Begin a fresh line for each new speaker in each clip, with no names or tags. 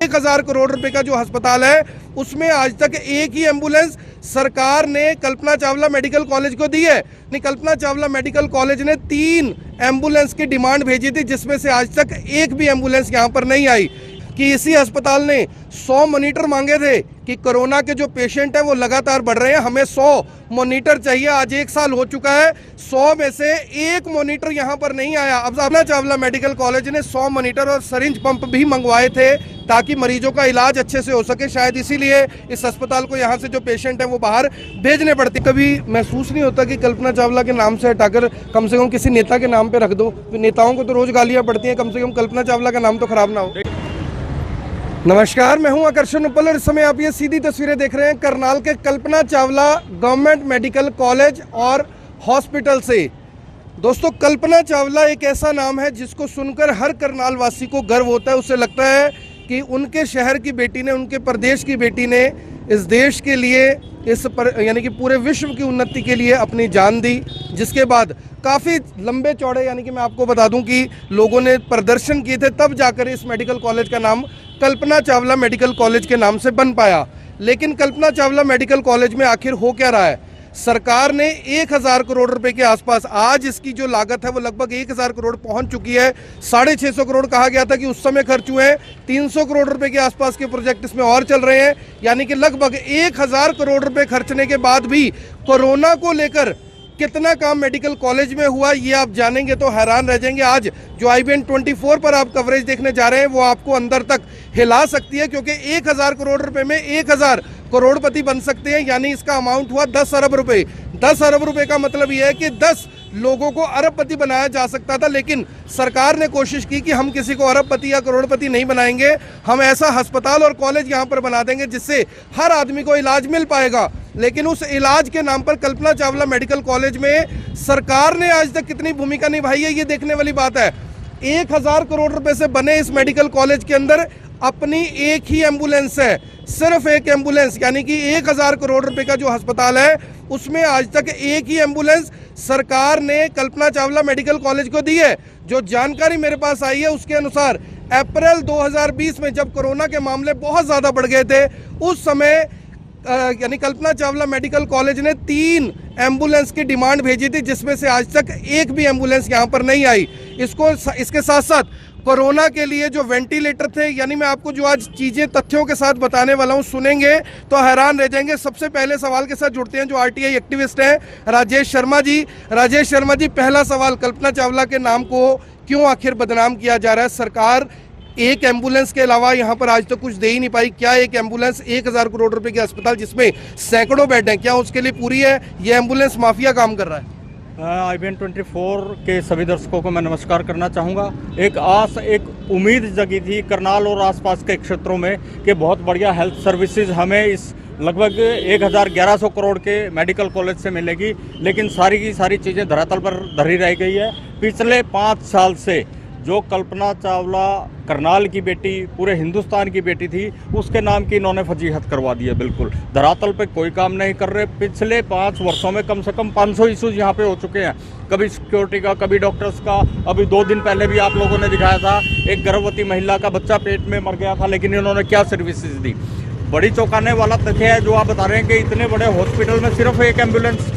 1000 करोड़ रुपए का जो अस्पताल है उसमें आज तक एक ही एम्बुलेंस सरकार ने कल्पना चावला मेडिकल कॉलेज को दी है। नहीं, कल्पना चावला मेडिकल कॉलेज ने 3 एम्बुलेंस की डिमांड भेजी थी, जिसमें से आज तक एक भी एम्बुलेंस यहाँ पर नहीं आई। कि इसी अस्पताल ने 100 मॉनिटर मांगे थे कि कोरोना के जो पेशेंट हैं वो लगातार बढ़ रहे हैं, हमें 100 मॉनिटर चाहिए। आज 1 साल हो चुका है, 100 में से एक मॉनिटर यहाँ पर नहीं आया। अब कल्पना चावला मेडिकल कॉलेज ने 100 मॉनिटर और सरिंज पंप भी मंगवाए थे ताकि मरीजों का इलाज अच्छे से हो सके। शायद इसीलिए इस अस्पताल को यहाँ से जो पेशेंट है वो बाहर भेजने पड़ते। कभी महसूस नहीं होता कि कल्पना चावला के नाम से हटाकर कम से कम किसी नेता के नाम पे रख दो? नेताओं को तो रोज गालियाँ पड़ती हैं, कम से कम कल्पना चावला का नाम तो खराब ना हो। नमस्कार, मैं हूं आकर्षण उपल और इस समय आप ये सीधी तस्वीरें देख रहे हैं करनाल के Kalpana Chawla government medical college और हॉस्पिटल से। दोस्तों, कल्पना चावला एक ऐसा नाम है जिसको सुनकर हर करनाल वासी को गर्व होता है। उसे लगता है कि उनके शहर की बेटी ने, उनके प्रदेश की बेटी ने इस देश के लिए, यानी कि पूरे विश्व की उन्नति के लिए अपनी जान दी। जिसके बाद काफ़ी लंबे चौड़े, यानी कि मैं आपको बता दूं कि लोगों ने प्रदर्शन किए थे, तब जाकर इस मेडिकल कॉलेज का नाम कल्पना चावला मेडिकल कॉलेज के नाम से बन पाया। लेकिन कल्पना चावला मेडिकल कॉलेज में आखिर हो क्या रहा है? सरकार ने 1000 करोड़ रुपए के आसपास, आज इसकी जो लागत है वो लगभग 1000 करोड़ पहुंच चुकी है। 650 करोड़ कहा गया था कि उस समय खर्च हुए हैं। 300 करोड़ रुपए के आसपास के प्रोजेक्ट इसमें और चल रहे हैं, यानी कि लगभग 1000 करोड़ रुपए खर्चने के बाद भी कोरोना को लेकर कितना काम मेडिकल कॉलेज में हुआ ये आप जानेंगे तो हैरान रह जाएंगे। आज जो IBN 24 पर आप कवरेज देखने जा रहे हैं वो आपको अंदर तक हिला सकती है, क्योंकि 1000 करोड़ रुपए में 1000 करोड़पति बन सकते हैं, यानी इसका अमाउंट हुआ 10 अरब रुपए। 10 अरब रुपए का मतलब यह है कि 10 लोगों को अरबपति बनाया जा सकता था। लेकिन सरकार ने कोशिश की कि हम किसी को अरबपति या करोड़पति नहीं बनाएंगे, हम ऐसा अस्पताल और कॉलेज यहाँ पर बना देंगे जिससे हर आदमी को इलाज मिल पाएगा। लेकिन उस इलाज के नाम पर कल्पना चावला मेडिकल कॉलेज में सरकार ने आज तक कितनी भूमिका निभाई है ये देखने वाली बात है। 1000 करोड़ रुपए से बने इस मेडिकल कॉलेज के अंदर अपनी एक ही एम्बुलेंस है, सिर्फ एक एम्बुलेंस, यानी कि 1000 करोड़ रुपए का जो अस्पताल है उसमें आज तक एक ही एम्बुलेंस सरकार ने कल्पना चावला मेडिकल कॉलेज को दी है। जो जानकारी मेरे पास आई है उसके अनुसार अप्रैल 2020 में जब कोरोना के मामले बहुत ज़्यादा बढ़ गए थे, उस समय यानी कल्पना चावला मेडिकल कॉलेज ने 3 एम्बुलेंस की डिमांड भेजी थी, जिसमें से आज तक एक भी एम्बुलेंस यहाँ पर नहीं आई। इसके साथ साथ कोरोना के लिए जो वेंटिलेटर थे, यानी मैं आपको जो आज चीज़ें तथ्यों के साथ बताने वाला हूँ, सुनेंगे तो हैरान रह जाएंगे। सबसे पहले सवाल के साथ जुड़ते हैं जो RTI एक्टिविस्ट हैं, राजेश शर्मा जी। राजेश शर्मा जी, पहला सवाल, कल्पना चावला के नाम को क्यों आखिर बदनाम किया जा रहा है? सरकार एक एम्बुलेंस के अलावा यहाँ पर आज तक कुछ दे ही नहीं पाई। क्या एक एम्बुलेंस 1000 करोड़ रुपए के अस्पताल जिसमें सैकड़ों बेड हैं, क्या उसके लिए पूरी है? ये एम्बुलेंस माफिया काम कर रहा है।
IBN 24 के सभी दर्शकों को मैं नमस्कार करना चाहूँगा। एक आस, एक उम्मीद जगी थी करनाल और आसपास के क्षेत्रों में कि बहुत बढ़िया हेल्थ सर्विसेज हमें इस लगभग 1100 करोड़ के मेडिकल कॉलेज से मिलेगी, लेकिन सारी की सारी चीज़ें धरातल पर धरी रह गई है। पिछले 5 साल से जो कल्पना चावला करनाल की बेटी, पूरे हिंदुस्तान की बेटी थी, उसके नाम की इन्होंने फजीहत करवा दी है। बिल्कुल धरातल पे कोई काम नहीं कर रहे। पिछले 5 वर्षों में कम से कम 500 इशूज़ यहाँ पे हो चुके हैं, कभी सिक्योरिटी का, कभी डॉक्टर्स का। अभी 2 दिन पहले भी आप लोगों ने दिखाया था, एक गर्भवती महिला का बच्चा पेट में मर गया था, लेकिन इन्होंने क्या सर्विसेज दी। बड़ी चौंकाने वाला तथ्य है जो आप बता रहे हैं कि इतने बड़े हॉस्पिटल में सिर्फ एक एम्बुलेंस,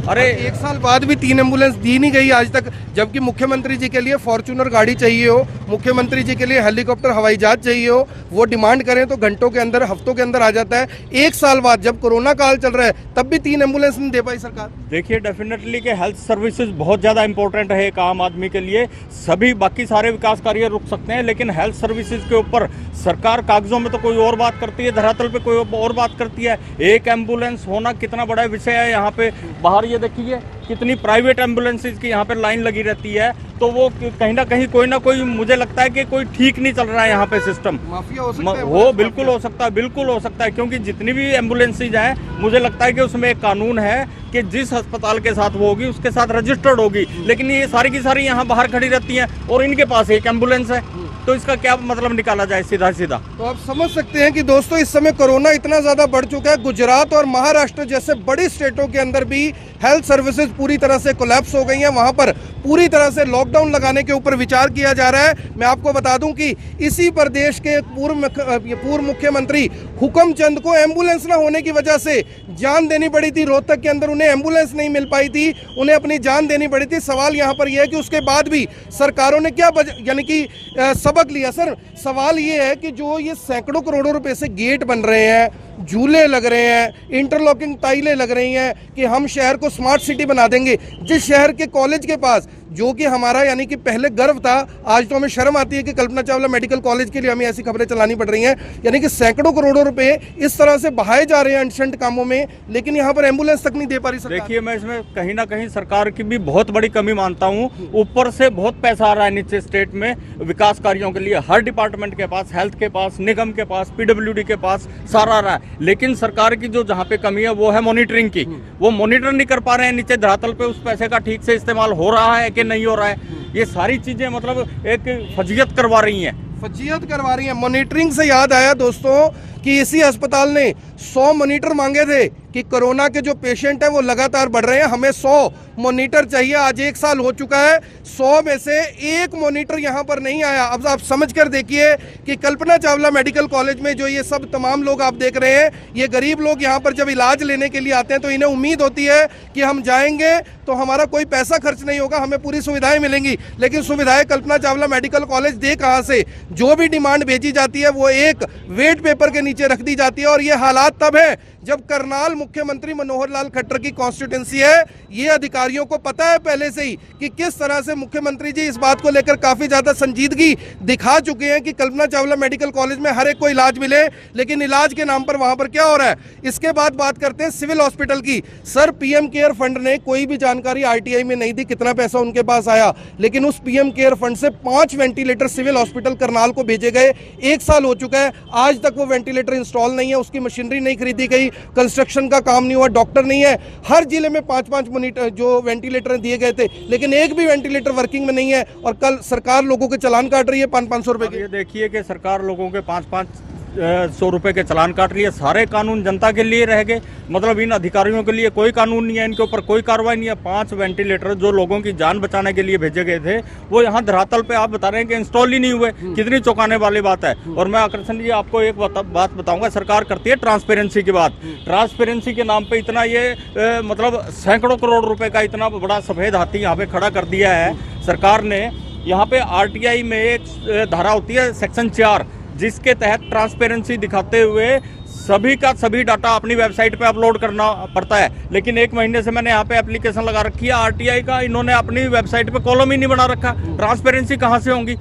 अरे
1 साल बाद भी 3 एम्बुलेंस दी नहीं गई आज तक, जबकि मुख्यमंत्री जी के लिए फॉर्च्यूनर गाड़ी चाहिए हो, मुख्यमंत्री जी के लिए हेलीकॉप्टर हवाई जहाज चाहिए हो, वो डिमांड करें तो घंटों के अंदर, हफ्तों के अंदर आ जाता है। 1 साल बाद जब कोरोना काल चल रहा है तब भी 3 एम्बुलेंस नहीं दे पाई सरकार।
देखिए, डेफिनेटली कि हेल्थ सर्विसेज बहुत ज़्यादा इंपॉर्टेंट है एक आम आदमी के लिए। सभी बाकी सारे विकास कार्य रुक सकते हैं, लेकिन हेल्थ सर्विसेज के ऊपर सरकार कागजों में तो कोई और बात करती है, धरातल पे कोई और बात करती है। एक एम्बुलेंस होना कितना बड़ा विषय है। यहाँ पे बाहर ये देखिए कितनी प्राइवेट एम्बुलेंसेज की यहाँ पे लाइन लगी रहती है, तो वो कहीं ना कहीं कोई ना कोई, मुझे लगता है कि कोई ठीक नहीं चल रहा है यहाँ पे सिस्टम।
माफिया हो सकता है
वो बिल्कुल हो सकता है, बिल्कुल हो सकता है, क्योंकि जितनी भी एम्बुलेंसेज हैं, मुझे लगता है कि उसमें एक कानून है कि जिस अस्पताल के साथ वो होगी उसके साथ रजिस्टर्ड होगी, लेकिन ये सारी की सारी यहाँ बाहर खड़ी रहती हैं और इनके पास एक एम्बुलेंस है, तो इसका क्या मतलब निकाला जाए सीधा सीधा।
तो आप समझ सकते हैं कि दोस्तों इस समय कोरोना इतना ज्यादा बढ़ चुका है, गुजरात और महाराष्ट्र जैसे बड़ी स्टेटों के अंदर भी हेल्थ सर्विसेज पूरी तरह से कोलैप्स हो गई हैं। वहां पर पूरी तरह से लॉकडाउन लगाने के ऊपर विचार किया जा रहा है। मैं आपको बता दूं कि इसी प्रदेश के पूर्व मुख्यमंत्री हुक्मचंद को एम्बुलेंस न होने की वजह से जान देनी पड़ी थी। रोहतक के अंदर उन्हें एम्बुलेंस नहीं मिल पाई थी, उन्हें अपनी जान देनी पड़ी थी। सवाल यहाँ पर यह है कि उसके बाद भी सरकारों ने क्या यानी कि सबक लिया। सर, सवाल ये है कि जो ये सैकड़ों करोड़ों रुपए से गेट बन रहे हैं, झूले लग रहे हैं, इंटरलॉकिंग टाइलें लग रही हैं कि हम शहर को स्मार्ट सिटी बना देंगे, जिस शहर के कॉलेज के पास, जो कि हमारा यानी कि पहले गर्व था, आज तो हमें शर्म आती है कि कल्पना चावला मेडिकल कॉलेज के लिए हमें ऐसी खबरें चलानी पड़ रही हैं। यानी कि सैकड़ों करोड़ों रुपए इस तरह से बहाए जा रहे हैं अनशंट कामों में, लेकिन यहाँ पर एम्बुलेंस तक नहीं दे पा रही सरकार।
देखिए, मैं इसमें कहीं ना कहीं सरकार की भी बहुत बड़ी कमी मानता हूँ। ऊपर से बहुत पैसा आ रहा है नीचे स्टेट में विकास कार्यों के लिए, हर डिपार्टमेंट के पास, हेल्थ के पास, निगम के पास, पीडब्ल्यूडी के पास सारा आ रहा है, लेकिन सरकार की जो जहाँ पे कमी है वो है मॉनिटरिंग की। वो मॉनिटर नहीं कर पा रहे हैं नीचे धरातल पे उस पैसे का ठीक से इस्तेमाल हो रहा है कि नहीं हो रहा है। ये सारी चीजें मतलब एक फजीयत करवा रही हैं।
मॉनिटरिंग से याद आया दोस्तों कि इसी अस्पताल ने 100 मॉनिटर मांगे थे कि कोरोना के जो पेशेंट है वो लगातार बढ़ रहे हैं, हमें 100 मॉनिटर चाहिए। आज 1 साल हो चुका है, 100 में से 1 मॉनिटर यहाँ पर नहीं आया। अब आप समझ कर देखिए कि कल्पना चावला मेडिकल कॉलेज में जो ये सब तमाम लोग आप देख रहे हैं, ये गरीब लोग यहाँ पर जब इलाज लेने के लिए आते हैं तो इन्हें उम्मीद होती है कि हम जाएंगे तो हमारा कोई पैसा खर्च नहीं होगा, हमें पूरी सुविधाएं मिलेंगी। लेकिन सुविधाएं कल्पना चावला मेडिकल कॉलेज दे कहाँ से? जो भी डिमांड भेजी जाती है वो एक वेट पेपर के नीचे रख दी जाती है। और ये हालात तब है जब करनाल मुख्यमंत्री मनोहर लाल खट्टर की कॉन्स्टिट्यूंसी है। ये अधिकारियों को पता है पहले से ही कि किस तरह से मुख्यमंत्री जी इस बात को लेकर काफी ज्यादा संजीदगी दिखा चुके हैं कि कल्पना चावला मेडिकल कॉलेज में हर एक को इलाज मिले, लेकिन इलाज के नाम पर वहां पर क्या हो रहा है। इसके बाद बात करते हैं सिविल हॉस्पिटल की। सर, पीएम केयर फंड ने कोई भी जानकारी आरटीआई में नहीं दी कितना पैसा उनके पास आया, लेकिन उस पीएम केयर फंड से 5 वेंटिलेटर सिविल हॉस्पिटल करनाल को भेजे गए। 1 साल हो चुका है, आज तक वो वेंटिलेटर इंस्टॉल नहीं है, उसकी मशीनरी नहीं खरीदी गई, कंस्ट्रक्शन का काम नहीं हुआ, डॉक्टर नहीं है। हर जिले में 5-5 मॉनिटर जो वेंटिलेटर दिए गए थे, लेकिन एक भी वेंटिलेटर वर्किंग में नहीं है। और कल सरकार लोगों के चालान काट रही है 500-500 रुपए के।
ये देखिए कि सरकार लोगों के 500 रुपए के चालान काट रही है। सारे कानून जनता के लिए रह गए, मतलब इन अधिकारियों के लिए कोई कानून नहीं है, इनके ऊपर कोई कार्रवाई नहीं है। 5 वेंटिलेटर जो लोगों की जान बचाने के लिए भेजे गए थे, वो यहाँ धरातल पे आप बता रहे हैं कि इंस्टॉल ही नहीं हुए। कितनी चौंकाने वाली बात है। और मैं आकर्षण जी आपको एक बात बताऊंगा, सरकार करती है ट्रांसपेरेंसी की बात। ट्रांसपेरेंसी के नाम पे इतना ये मतलब सैकड़ों करोड़ रुपए का इतना बड़ा सफेद हाथी यहाँ पे खड़ा कर दिया है सरकार ने। यहाँ पे आरटीआई में एक धारा होती है सेक्शन 4, जिसके तहत ट्रांसपेरेंसी दिखाते हुए सभी का सभी डाटा अपनी वेबसाइट पे अपलोड करना पड़ता है। लेकिन 1 महीने से मैंने यहाँ पे एप्लीकेशन लगा रखी है आरटीआई का, इन्होंने अपनी वेबसाइट पे कॉलम ही नहीं बना रखा। ट्रांसपेरेंसी कहाँ से होंगी?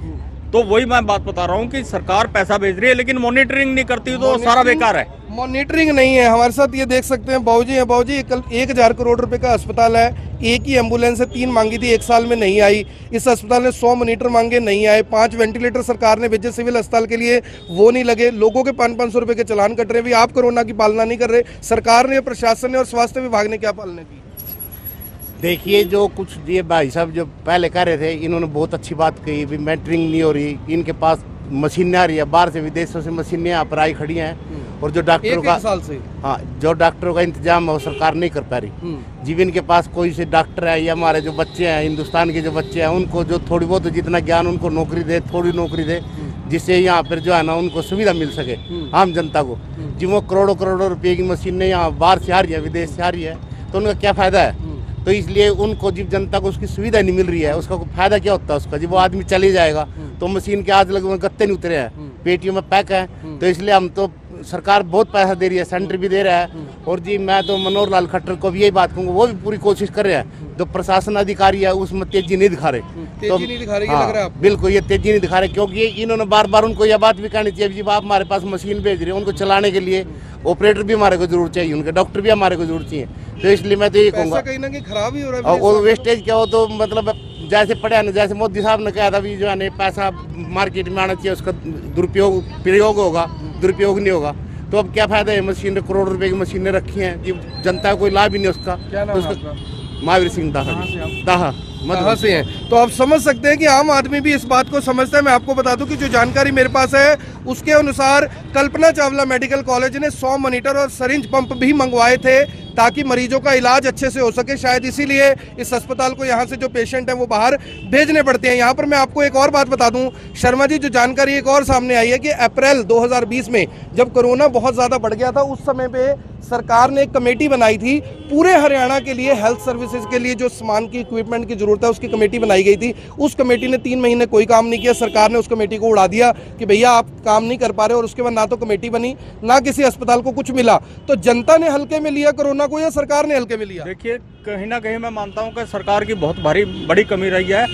तो वही मैं बात बता रहा हूँ कि सरकार पैसा भेज रही है लेकिन मॉनिटरिंग नहीं करती, तो सारा बेकार है।
मॉनिटरिंग नहीं है। हमारे साथ ये देख सकते हैं बाबूजी हैं। बाबूजी, कल 1000 करोड़ रुपए का अस्पताल है, एक ही एम्बुलेंस है, 3 मांगी थी, 1 साल में नहीं आई। इस अस्पताल ने 100 मॉनिटर मांगे, नहीं आए। 5 वेंटिलेटर सरकार ने भेजे सिविल अस्पताल के लिए, वो नहीं लगे। लोगों के 500-500 रुपए के चालान कट रहे हैं। भी आप कोरोना की पालना नहीं कर रहे, सरकार ने, प्रशासन ने और स्वास्थ्य विभाग ने क्या पालना की?
देखिए, जो कुछ ये भाई साहब जो पहले कह रहे थे, इन्होंने बहुत अच्छी बात कही भी मेंटरिंग नहीं हो रही, इनके पास मशीनें आ रही है, बाहर से विदेशों से मशीनें यहाँ पर आई खड़ी हैं। और जो डॉक्टरों का
साल से
जो डॉक्टरों का इंतजाम है वो सरकार नहीं कर पा रही। जीवन के पास कोई से डॉक्टर है या हमारे जो बच्चे हैं, हिंदुस्तान के जो बच्चे हैं, उनको जो थोड़ी बहुत जितना ज्ञान उनको नौकरी दे, थोड़ी नौकरी दे, जिससे यहाँ पर जो है ना उनको सुविधा मिल सके आम जनता को। जी वो करोड़ों रुपये की मशीनें यहाँ बाहर से आ रही है, विदेश से आ रही है, तो उनका क्या फ़ायदा है? तो इसलिए उनको जब जनता को उसकी सुविधा नहीं मिल रही है, उसका फायदा क्या होता है उसका? जब वो आदमी चले जाएगा तो मशीन के आज लगे गत्ते नहीं उतरे हैं, पेटियों में पैक है। तो इसलिए हम तो सरकार बहुत पैसा दे रही है, सेंटर भी दे रहा है। और जी मैं तो मनोहर लाल खट्टर को भी यही बात कहूँगा, वो भी पूरी कोशिश कर रहे हैं। जो प्रशासन अधिकारी है उसमें तेजी नहीं दिखा रहे,
तेजी नहीं दिखा रही, लग रहा है आपको?
बिल्कुल ये तेजी नहीं दिखा रहे, क्योंकि इन्होंने बार बार उनको यह बात भी कहनी चाहिए, जब आप हमारे पास मशीन भेज रहे हैं, उनको चलाने के लिए ऑपरेटर भी हमारे को जरूर चाहिए, उनके डॉक्टर भी हमारे को जरूर चाहिए। तो इसलिए मैं तो ये कहूँगा
कहीं ना कहीं खराब ही हो रहा है।
और वो वेस्टेज क्या हो तो मतलब जैसे पढ़ा ना, जैसे मोदी साहब ने कहा था भी जो है पैसा मार्केट में आना चाहिए, उसका प्रयोग होगा, दुरुपयोग नहीं होगा। तो अब क्या फायदा है? मशीनें करोड़ रुपए की मशीनें रखी हैं, जनता को कोई लाभ ही नहीं उसका।
क्या नाम है
उसका? महावीर सिंह दाहा
कहाँ से हैं? तो आप समझ सकते हैं कि आम आदमी भी इस बात को समझता है। मैं आपको बता दूं कि जो जानकारी मेरे पास है उसके अनुसार कल्पना चावला मेडिकल कॉलेज ने 100 मॉनिटर और सरिंज पंप भी मंगवाए थे ताकि मरीजों का इलाज अच्छे से हो सके। शायद इसीलिए इस अस्पताल को यहाँ से जो पेशेंट हैं वो बाहर भेजने पड़ते हैं। यहाँ पर मैं आपको एक और बात बता दूं शर्मा जी, जो जानकारी एक और सामने आई है कि अप्रैल 2020 में जब कोरोना बहुत ज़्यादा बढ़ गया था, उस समय पे सरकार ने एक कमेटी बनाई थी पूरे हरियाणा के लिए, हेल्थ सर्विसेज के लिए जो सामान की इक्विपमेंट की जरूरत है उसकी कमेटी बनाई गई थी। उस कमेटी ने 3 महीने कोई काम नहीं किया। सरकार ने उस कमेटी को उड़ा दिया कि भैया आप काम नहीं कर पा रहे, और उसके बाद ना तो कमेटी बनी, ना किसी अस्पताल को कुछ मिला। तो जनता ने हल्के में लिया कोरोना को या सरकार ने हल्के में लिया?
देखिए, कहीं ना कहीं मैं मानता हूं कि सरकार की बहुत बड़ी कमी रही है।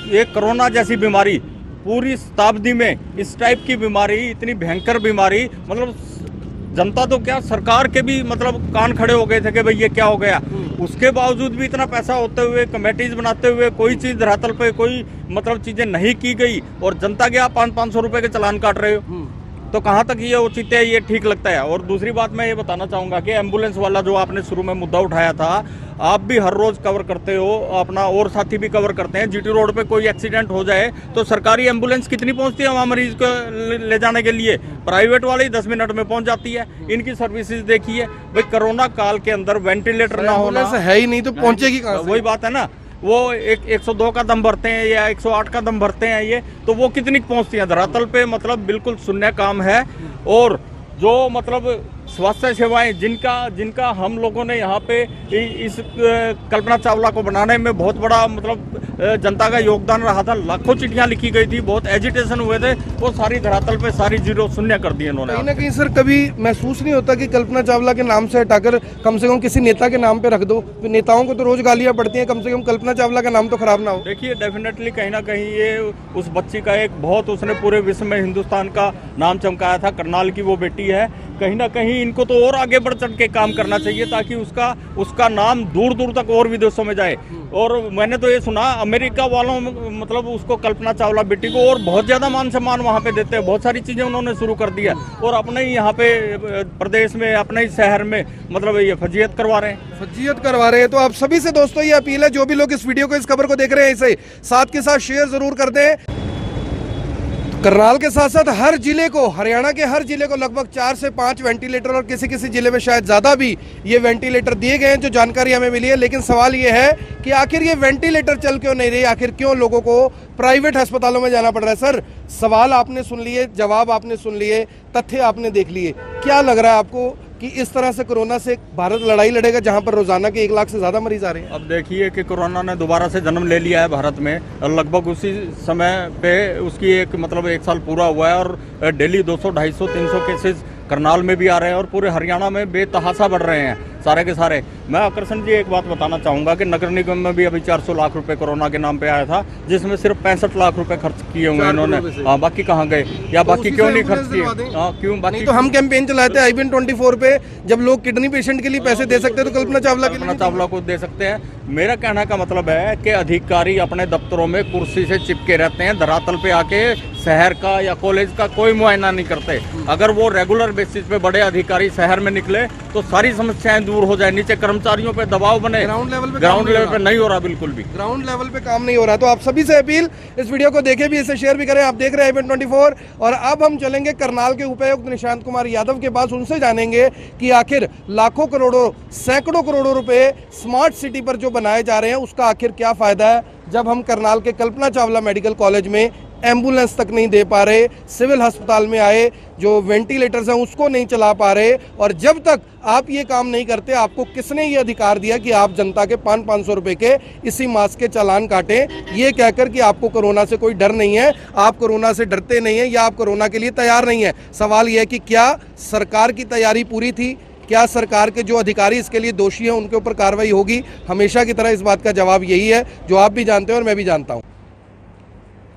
ये कोरोना जैसी बीमारी पूरी शताब्दी में, इस टाइप की बीमारी, इतनी भयंकर बीमारी, मतलब जनता तो क्या, सरकार के भी मतलब कान खड़े हो गए थे कि भाई ये क्या हो गया। उसके बावजूद भी इतना पैसा होते हुए, कमेटीज बनाते हुए, कोई चीज धरातल पे कोई मतलब चीजें नहीं की गई, और जनता के आप 500 रुपए के चालान काट रहे हो। तो कहाँ तक ये उचित है, ये ठीक लगता है? और दूसरी बात मैं ये बताना चाहूँगा कि एम्बुलेंस वाला जो आपने शुरू में मुद्दा उठाया था, आप भी हर रोज कवर करते हो, अपना और साथी भी कवर करते हैं। जीटी रोड पे कोई एक्सीडेंट हो जाए तो सरकारी एम्बुलेंस कितनी पहुंचती है वहाँ मरीज को ले जाने के लिए? प्राइवेट वाली 10 मिनट में पहुंच जाती है। इनकी सर्विसेज देखिए भाई, कोरोना काल के अंदर वेंटिलेटर ना होना
है ही नहीं तो पहुंचेगी कहाँ से?
वही बात है ना, वो 102 का दम भरते हैं या 108 का दम भरते हैं, ये तो वो कितनी पहुंचती है धरातल पे? मतलब बिल्कुल शून्य काम है। और जो मतलब स्वास्थ्य सेवाएं जिनका हम लोगों ने यहाँ पे इस कल्पना चावला को बनाने में बहुत बड़ा मतलब जनता का योगदान रहा था। लाखों चिट्ठियां लिखी गई थी, बहुत एजिटेशन हुए थे, वो सारी धरातल पे सारी जीरो शून्य कर दिए इन्होंने।
कहीं ना कहीं सर कभी महसूस नहीं होता कि कल्पना चावला के नाम से हटाकर कम से कम किसी नेता के नाम पे रख दो? तो नेताओं को तो रोज गालियां पड़ती हैं, कम से कम कल्पना चावला का नाम तो खराब ना हो।
देखिए, डेफिनेटली कहीं ना कहीं ये उस बच्ची का एक बहुत, उसने पूरे विश्व में हिंदुस्तान का नाम चमकाया था। करनाल की वो बेटी है। कहीं ना कहीं इनको तो और आगे बढ़ चढ़ के काम करना चाहिए ताकि उसका नाम दूर दूर तक और विदेशों में जाए। और मैंने तो ये सुना अमेरिका वालों मतलब उसको, कल्पना चावला बेटी को, और बहुत ज्यादा मान सम्मान वहाँ पे देते हैं। बहुत सारी चीजें उन्होंने शुरू कर दिया, और अपने ही यहाँ पे प्रदेश में, अपने ही शहर में मतलब ये फजीयत करवा रहे हैं।
तो आप सभी से दोस्तों ये अपील है, जो भी लोग इस वीडियो को, इस खबर को देख रहे हैं, इसे साथ के साथ शेयर जरूर कर दें। करनाल के साथ साथ हर जिले को, हरियाणा के हर जिले को लगभग 4 से 5 वेंटिलेटर, और किसी किसी जिले में शायद ज़्यादा भी ये वेंटिलेटर दिए गए हैं, जो जानकारी हमें मिली है। लेकिन सवाल ये है कि आखिर ये वेंटिलेटर चल क्यों नहीं रही? आखिर क्यों लोगों को प्राइवेट अस्पतालों में जाना पड़ रहा है? सर, सवाल आपने सुन लिए, जवाब आपने सुन लिए, तथ्य आपने देख लिए। क्या लग रहा है आपको कि इस तरह से कोरोना से भारत लड़ाई लड़ेगा जहां पर रोजाना के 1 लाख से ज्यादा मरीज आ रहे हैं?
अब देखिए कि कोरोना ने दोबारा से जन्म ले लिया है भारत में, और लगभग उसी समय पे उसकी एक मतलब 1 साल पूरा हुआ है, और डेली 200, 250, 300 केसेस करनाल में भी आ रहे हैं, और पूरे हरियाणा में बेतहाशा बढ़ रहे हैं सारे के सारे। मैं आकर्षण जी एक बात बताना चाहूँगा कि नगर निगम में भी अभी 400 लाख रुपए कोरोना के नाम पे आया था, जिसमें सिर्फ 65 लाख रुपए खर्च किए हुए इन्होंने। हाँ, बाकी कहाँ गए, या बाकी क्यों नहीं खर्च किए? हाँ, क्यों बाकी?
तो हम कैंपेन चलाते हैं IBN 24 पे, जब लोग किडनी पेशेंट के लिए पैसे दे सकते हैं तो कल्पना चावला
को दे सकते हैं। मेरा कहने का मतलब है कि अधिकारी अपने दफ्तरों में कुर्सी से चिपके रहते हैं, धरातल पे आके शहर का या कॉलेज का कोई मुआयना नहीं करते। अगर वो रेगुलर बेसिस पे बड़े अधिकारी शहर में निकले तो सारी समस्याएं दूर हो जाए, नीचे कर्मचारियों पे दबाव बने। ग्राउंड लेवल पे नहीं हो रहा, बिल्कुल भी
ग्राउंड लेवल पे काम नहीं हो रहा। तो आप सभी से अपील, इस वीडियो को देखें भी, इसे शेयर भी करें। आप देख रहे हैं IBN 24, और अब हम चलेंगे करनाल के उपायुक्त निशांत कुमार यादव के पास। उनसे जानेंगे कि आखिर लाखों करोड़ों, सैकड़ों करोड़ों रुपए स्मार्ट सिटी पर जो बनाए जा रहे हैं उसका आखिर क्या फायदा है, जब हम करनाल के कल्पना चावला मेडिकल कॉलेज में एम्बुलेंस तक नहीं दे पा रहे, सिविल अस्पताल में आए जो वेंटिलेटर्स हैं उसको नहीं चला पा रहे। और जब तक आप ये काम नहीं करते, आपको किसने ये अधिकार दिया कि आप जनता के 500-500 रुपए के इसी मास्क के चालान काटें, ये कहकर कि आपको कोरोना से कोई डर नहीं है, आप कोरोना से डरते नहीं हैं, या आप कोरोना के लिए तैयार नहीं है? सवाल यह है कि क्या सरकार की तैयारी पूरी थी? क्या सरकार के जो अधिकारी इसके लिए दोषी हैं उनके ऊपर कार्रवाई होगी? हमेशा की तरह इस बात का जवाब यही है जो आप भी जानते हैं और मैं भी जानता हूं।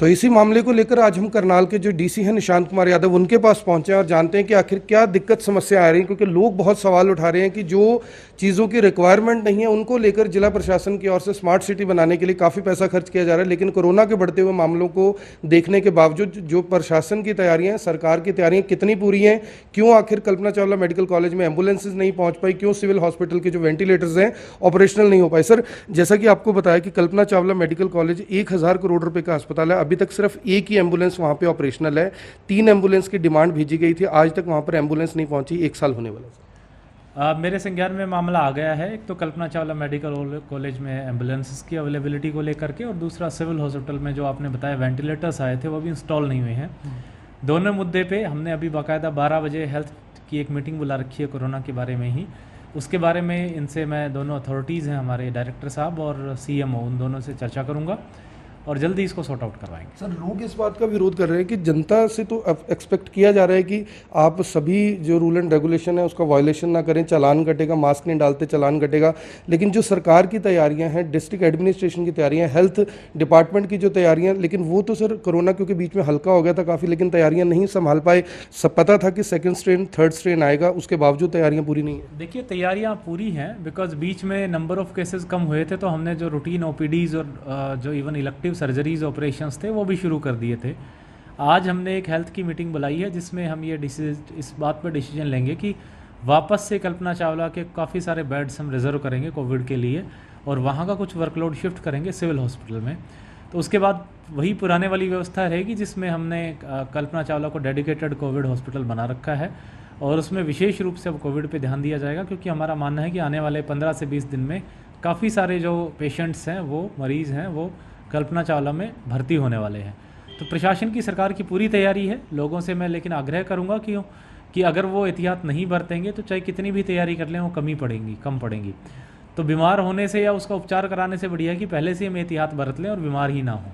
तो इसी मामले को लेकर आज हम करनाल के जो डीसी हैं निशांत कुमार यादव, उनके पास पहुंचे और जानते हैं कि आखिर क्या दिक्कत समस्या आ रही है, क्योंकि लोग बहुत सवाल उठा रहे हैं कि जो चीज़ों की रिक्वायरमेंट नहीं है उनको लेकर जिला प्रशासन की ओर से स्मार्ट सिटी बनाने के लिए काफ़ी पैसा खर्च किया जा रहा है, लेकिन कोरोना के बढ़ते हुए मामलों को देखने के बावजूद जो प्रशासन की तैयारियाँ, सरकार की तैयारियाँ कितनी पूरी हैं? क्यों आखिर कल्पना चावला मेडिकल कॉलेज में एम्बुलेंसेज नहीं पहुँच पाई? क्यों सिविल हॉस्पिटल के जो वेंटिलेटर्स हैं ऑपरेशनल नहीं हो पाए? सर, जैसा कि आपको बताया कि कल्पना चावला मेडिकल कॉलेज 1000 करोड़ रुपये का अस्पताल है, अभी तक सिर्फ एक ही एम्बुलेंस वहाँ पे ऑपरेशनल है। 3 एम्बुलेंस की डिमांड भेजी गई थी, आज तक वहाँ पर एम्बुलेंस नहीं पहुँची, 1 साल होने वाला।
मेरे संज्ञान में मामला आ गया है। एक तो कल्पना चावला मेडिकल कॉलेज में एम्बुलेंसेस की अवेलेबिलिटी को लेकर के, और दूसरा सिविल हॉस्पिटल में जो आपने बताया वेंटिलेटर्स आए थे वो भी इंस्टॉल नहीं हुए हैं। दोनों मुद्दे पे हमने अभी बाकायदा 12 बजे हेल्थ की एक मीटिंग बुला रखी है कोरोना के बारे में ही। उसके बारे में इनसे मैं दोनों अथॉरिटीज़ हैं, हमारे डायरेक्टर साहब और सीएमओ, उन दोनों से चर्चा करूँगा और जल्दी इसको सॉर्ट आउट करवाएंगे।
सर, लोग इस बात का विरोध कर रहे हैं कि जनता से तो एक्सपेक्ट किया जा रहा है कि आप सभी जो रूल एंड रेगुलेशन है उसका वायलेशन ना करें, चालान कटेगा, मास्क नहीं डालते चालान कटेगा। लेकिन जो सरकार की तैयारियां हैं, डिस्ट्रिक्ट एडमिनिस्ट्रेशन की तैयारियां, हेल्थ डिपार्टमेंट की जो तैयारियां, लेकिन वो तो सर कोरोना क्योंकि बीच में हल्का हो गया था काफ़ी, लेकिन तैयारियाँ नहीं संभाल पाए। सब पता था कि सेकेंड स्ट्रेन थर्ड स्ट्रेन आएगा, उसके बावजूद तैयारियाँ पूरी नहीं है।
देखिए, तैयारियां पूरी हैं बिकॉज बीच में नंबर ऑफ केसेस कम हुए थे, तो हमने जो रूटीन ओपीडीज़ और जो इवन इलेक्टिव सर्जरीज ऑपरेशंस थे वो भी शुरू कर दिए थे। आज हमने एक हेल्थ की मीटिंग बुलाई है जिसमें हम ये इस बात पर डिसीजन लेंगे कि वापस से कल्पना चावला के काफ़ी सारे बेड्स हम रिजर्व करेंगे कोविड के लिए, और वहाँ का कुछ वर्कलोड शिफ्ट करेंगे सिविल हॉस्पिटल में। तो उसके बाद वही पुराने वाली व्यवस्था रहेगी जिसमें हमने कल्पना चावला को डेडिकेटेड कोविड हॉस्पिटल बना रखा है, और उसमें विशेष रूप से अब कोविड पे ध्यान दिया जाएगा, क्योंकि हमारा मानना है कि आने वाले 15 से 20 दिन में काफ़ी सारे जो पेशेंट्स हैं, वो मरीज़ हैं, वो कल्पना चावला में भर्ती होने वाले हैं। तो प्रशासन की, सरकार की पूरी तैयारी है। लोगों से मैं लेकिन आग्रह करूंगा कि अगर वो एहतियात नहीं बरतेंगे तो चाहे कितनी भी तैयारी कर लें वो कम पड़ेंगी। तो बीमार होने से या उसका उपचार कराने से बढ़िया है कि पहले से हम एहतियात बरत लें और बीमार ही ना हो।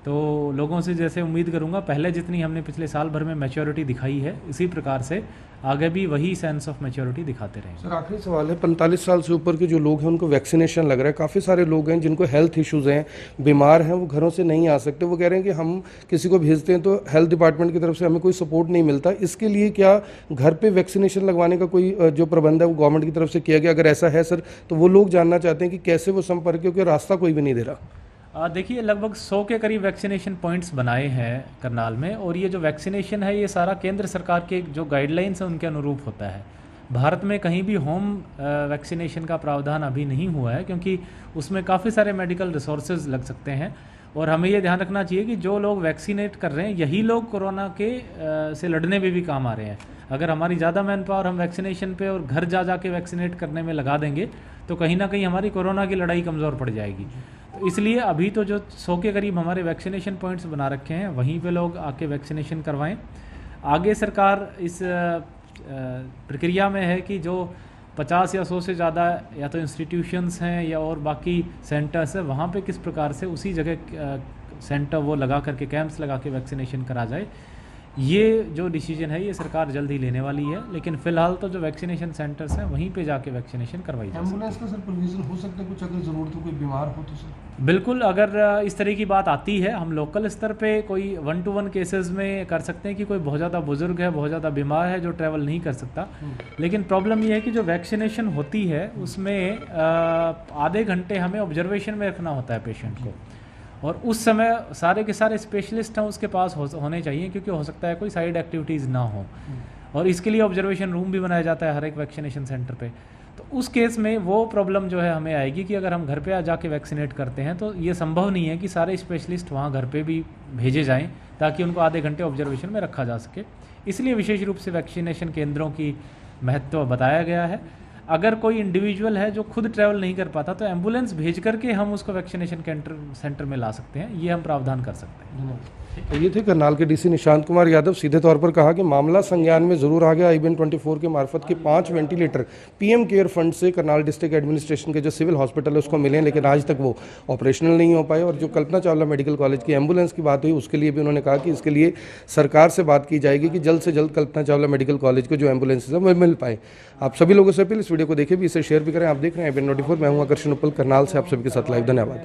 तो लोगों से जैसे उम्मीद करूंगा, पहले जितनी हमने पिछले साल भर में मैच्योरिटी दिखाई है, इसी प्रकार से आगे भी वही सेंस ऑफ मैच्योरिटी दिखाते रहेंगे।
सर, आखिरी सवाल है, 45 साल से ऊपर के जो लोग हैं उनको वैक्सीनेशन लग रहा है। काफ़ी सारे लोग हैं जिनको हेल्थ इश्यूज़ हैं, बीमार हैं, वो घरों से नहीं आ सकते। वो कह रहे हैं कि हम किसी को भेजते हैं तो हेल्थ डिपार्टमेंट की तरफ से हमें कोई सपोर्ट नहीं मिलता। इसके लिए क्या घर पे वैक्सीनेशन लगवाने का कोई जो प्रबंध है वो गवर्नमेंट की तरफ से किया गया? अगर ऐसा है सर, तो वो लोग जानना चाहते हैं कि कैसे वो संपर्क, क्योंकि रास्ता कोई भी नहीं दे रहा।
देखिए, लगभग 100 के करीब वैक्सीनेशन पॉइंट्स बनाए हैं करनाल में, और ये जो वैक्सीनेशन है ये सारा केंद्र सरकार के जो गाइडलाइंस हैं उनके अनुरूप होता है। भारत में कहीं भी होम वैक्सीनेशन का प्रावधान अभी नहीं हुआ है, क्योंकि उसमें काफ़ी सारे मेडिकल रिसोर्सेज लग सकते हैं, और हमें ये ध्यान रखना चाहिए कि जो लोग वैक्सीनेट कर रहे हैं यही लोग कोरोना के से लड़ने में भी काम आ रहे हैं। अगर हमारी ज़्यादा मैन पावर हम वैक्सीनेशन पे और घर जा के वैक्सीनेट करने में लगा देंगे तो कहीं ना कहीं हमारी कोरोना की लड़ाई कमज़ोर पड़ जाएगी। तो इसलिए अभी तो जो 100 के करीब हमारे वैक्सीनेशन पॉइंट्स बना रखे हैं, वहीं पे लोग आके वैक्सीनेशन करवाएं। आगे सरकार इस प्रक्रिया में है कि जो 50 या 100 से ज़्यादा या तो इंस्टीट्यूशंस हैं या और बाकी सेंटर्स हैं, वहाँ पे किस प्रकार से उसी जगह सेंटर वो लगा करके, कैंप्स लगा के वैक्सीनेशन करा जाए। ये जो डिसीजन है ये सरकार जल्द ही लेने वाली है, लेकिन फिलहाल तो जो वैक्सीनेशन सेंटर्स हैं वहीं पे जाके वैक्सीनेशन करवाई जाए।
एम्बुलेंस का सर प्रोविजन हो सकता है कुछ, अगर ज़रूरत हो, कोई बीमार हो तो सर?
बिल्कुल, अगर इस तरह की बात आती है, हम लोकल स्तर पे कोई 1-to-1 केसेस में कर सकते हैं कि कोई बहुत ज़्यादा बुजुर्ग है, बहुत ज़्यादा बीमार है जो ट्रैवल नहीं कर सकता। लेकिन प्रॉब्लम ये है कि जो वैक्सीनेशन होती है उसमें आधे घंटे हमें ऑब्जर्वेशन में रखना होता है पेशेंट को, और उस समय सारे के सारे स्पेशलिस्ट हैं उसके पास होने चाहिए, क्योंकि हो सकता है कोई साइड एक्टिविटीज़ ना हो, और इसके लिए ऑब्जर्वेशन रूम भी बनाया जाता है हर एक वैक्सीनेशन सेंटर पे। तो उस केस में वो प्रॉब्लम जो है हमें आएगी कि अगर हम घर पे जाके वैक्सीनेट करते हैं तो ये संभव नहीं है कि सारे स्पेशलिस्ट वहाँ घर पे भी भेजे जाएं ताकि उनको आधे घंटे ऑब्जर्वेशन में रखा जा सके। इसलिए विशेष रूप से वैक्सीनेशन केंद्रों की महत्व बताया गया है। अगर कोई इंडिविजुअल है जो खुद ट्रैवल नहीं कर पाता तो एम्बुलेंस भेज करके हम उसको वैक्सीनेशन सेंटर में ला सकते हैं, ये हम प्रावधान कर सकते हैं।
तो ये थे करनाल के डीसी निशांत कुमार यादव। सीधे तौर पर कहा कि मामला संज्ञान में जरूर आ गया। IBN 24 के मार्फत के 5 वेंटिलेटर PM केयर फंड से करनाल डिस्ट्रिक्ट एडमिनिस्ट्रेशन के जो सिविल हॉस्पिटल है उसको मिले, लेकिन आज तक वो ऑपरेशनल नहीं हो पाए। और जो कल्पना चावला मेडिकल कॉलेज की एम्बुलेंस की बात हुई उसके लिए भी उन्होंने कहा कि इसके लिए सरकार से बात की जाएगी कि जल्द से जल्द कल्पना चावला मेडिकल कॉलेज को जो एम्बुलेंस है वो मिल पाए। आप सभी लोगों से अपील, इस वीडियो को देखें भी, इसे शेयर भी करें। आप देख रहे हैं IBN 24, मैं हूँ आकर्षण उपल, करनाल से आप सभी के साथ लाइव। धन्यवाद।